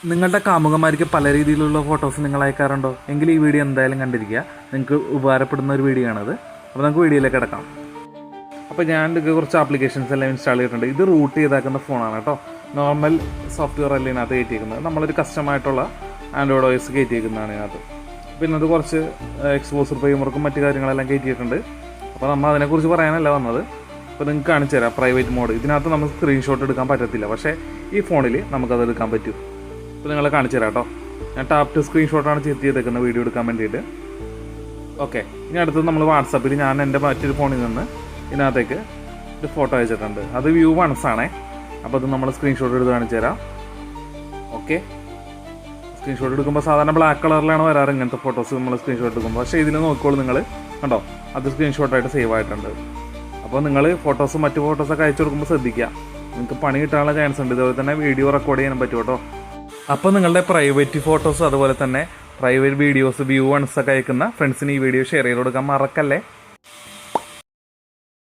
നിങ്ങളുടെ കാമുകന്മാർക്ക് പല രീതിയിലുള്ള ഫോട്ടോസ് നിങ്ങൾ അയക്കാറുണ്ടോ? എങ്കിൽ ഈ വീഡിയോ എന്തായാലും കണ്ടിരിക്കുക. നിങ്ങൾക്ക് ഉപകാരപ്പെടുന്ന ഒരു വീഡിയോ ആണത്. അപ്പോൾ നമുക്ക് വീഡിയോയിലേക്ക് കിടക്കാം. അപ്പോൾ ഞാൻ കുറച്ച് ആപ്ലിക്കേഷൻസ് എല്ലാം ഇൻസ്റ്റാൾ ചെയ്തിട്ടുണ്ട്. ഇത് റൂട്ട് ചെയ്താക്കുന്ന ഫോണാണ് കേട്ടോ. നോർമൽ സോഫ്റ്റ്വെയർ അല്ല ഇതിനകത്ത് കയറ്റിയിരിക്കുന്നത്. നമ്മളൊരു കസ്റ്റമായിട്ടുള്ള ആൻഡ്രോയിഡ് OS കയറ്റിയിരിക്കുന്നതാണ് ഇതിനകത്ത്. പിന്നെ അത് കുറച്ച് എക്സ്പോസർ ഫ്രെയിംവർക്കും മറ്റു കാര്യങ്ങളെല്ലാം കയറ്റിയിട്ടുണ്ട്. അപ്പോൾ നമ്മൾ അതിനെക്കുറിച്ച് പറയാനല്ല വന്നത്. അപ്പോൾ നിങ്ങൾക്ക് കാണിച്ചു തരാം. പ്രൈവറ്റ് മോഡ് ഇതിനകത്ത് നമുക്ക് സ്ക്രീൻഷോട്ട് എടുക്കാൻ പറ്റത്തില്ല, പക്ഷേ ഈ ഫോണിൽ നമുക്കത് എടുക്കാൻ പറ്റും. അപ്പോൾ നിങ്ങളെ കാണിച്ചു തരാം കേട്ടോ. ഞാൻ ടാപ്പ് ടു സ്ക്രീൻഷോട്ടാണ് ചെയ്തേക്കുന്നത് വീഡിയോ എടുക്കാൻ വേണ്ടിയിട്ട്. ഓക്കെ, ഇനി അടുത്തത് നമ്മൾ വാട്സാപ്പിൽ ഞാൻ എൻ്റെ മറ്റൊരു ഫോണിൽ നിന്ന് ഇതിനകത്തേക്ക് ഒരു ഫോട്ടോ അയച്ചിട്ടുണ്ട്. അത് വ്യൂ വൺസ് ആണേ. അപ്പോൾ അത് നമ്മൾ സ്ക്രീൻഷോട്ട് എടുത്ത് കാണിച്ചു തരാം. ഓക്കെ, സ്ക്രീൻഷോട്ട് എടുക്കുമ്പോൾ സാധാരണ ബ്ലാക്ക് കളറിലാണ് വരാറ് ഇങ്ങനത്തെ ഫോട്ടോസ് നമ്മൾ സ്ക്രീൻഷോട്ട് എടുക്കുമ്പോൾ. പക്ഷേ ഇതിൽ നോക്കിക്കോളൂ നിങ്ങൾ, കണ്ടോ, അത് സ്ക്രീൻഷോട്ടായിട്ട് സേവ് ആയിട്ടുണ്ട്. അപ്പോൾ നിങ്ങൾ മറ്റു ഫോട്ടോസൊക്കെ അയച്ചു കൊടുക്കുമ്പോൾ ശ്രദ്ധിക്കുക. നിങ്ങൾക്ക് പണി കിട്ടാനുള്ള ചാൻസ് ഉണ്ട്. ഇതുപോലെ തന്നെ വീഡിയോ റെക്കോർഡ് ചെയ്യാൻ പറ്റും കേട്ടോ. അപ്പോൾ നിങ്ങളുടെ പ്രൈവറ്റ് ഫോട്ടോസ് അതുപോലെ തന്നെ പ്രൈവറ്റ് വീഡിയോസ് വ്യൂ വൺസ് ഒക്കെ അയക്കുന്ന ഫ്രണ്ട്സിന് ഈ വീഡിയോ ഷെയർ ചെയ്ത് കൊടുക്കാൻ മറക്കല്ലേ.